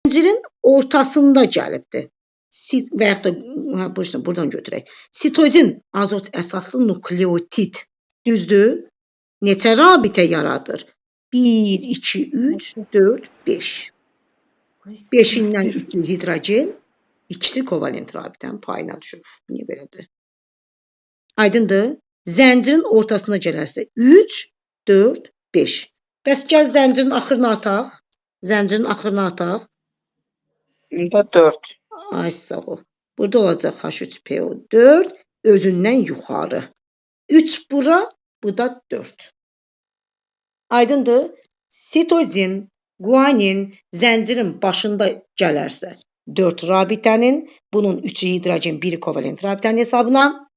Zəncirin ortasında gəlibdir. Və yaxud da buradan götürək. Sitozin azot əsaslı nukleotid. Düzdür? Neçə rabitə yaradır? 1, 2, 3, 4, 5. 5-dən 3-ü hidrogen, ikisi kovalent rabitənin payına düşür. Niyə belədir? Aydındır? Zəncirin ortasına gələrsə 3, 4, 5. Bəs gəl zəncirin axırına ataq. Zəncirin axırına ataq. Bunda 4. Ay sağ ol. Burada olacaq H3PO4 özündən yuxarı. 3 bura, bu da 4. Aydındır? Sitozin, guanin zəncirin başında gələrsə 4 rabitənin, bunun 3-ü hidrogen, 1-i kovalent rabitənin hesabına.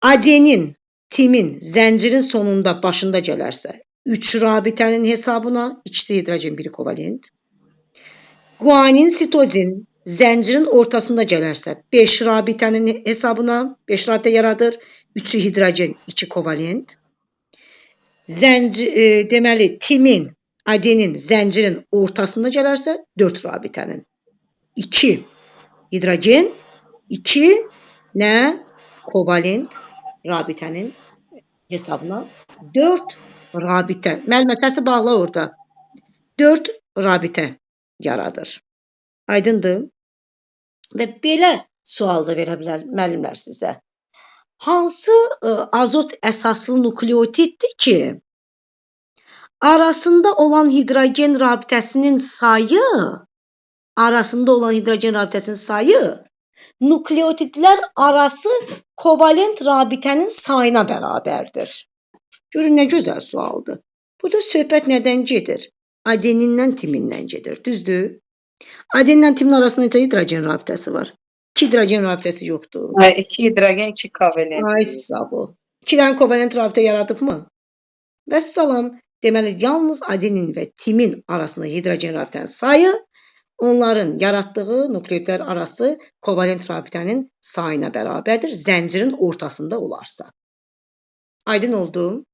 Adenin, timin zəncirin sonunda başında gələrsə 3 rabitənin hesabına, 2-si hidrogen, 1-i kovalent. Guanin, sitozin zəncirin ortasında gələrsə 5 rabitənin hesabına, 5 rabitə yaradır. 3-ü hidrogen, 2 kovalent. Deməli, timin, adenin zəncirin ortasında gələrsə 4 rabitənin. 2 hidrogen, 2 nə? Kovalent rabitənin hesabına 4 rabitə. Müəllimə, səsi bağla orada. 4 rabitə yaradır. Aydındır? Və belə sual da verə bilər müəllimlər sizə. Hansı azot əsaslı nukleotiddir ki, arasında olan hidrogen rabitəsinin sayı, nukleotidlər arası kovalent rabitənin sayına bərabərdir. Görün, nə gözəl sualdır. Burada söhbət nədən gedir? Adenindən, timindən gedir. Düzdür? Adenindən timin arasında necə hidrogen rabitəsi var? 2 hidrogen rabitəsi yoxdur. 2 hidrogen, 2 kovalent. Ay sağ ol. 2 dənə kovalent rabitə yaradıb mı? Vəssalam. Deməli, yalnız adenin və timin arasında hidrogen rabitənin sayı onların yaratdığı nukleotidlər arası kovalent rabitənin sayına bərabərdir. Zəncirin ortasında olarsa. Aydın oldu?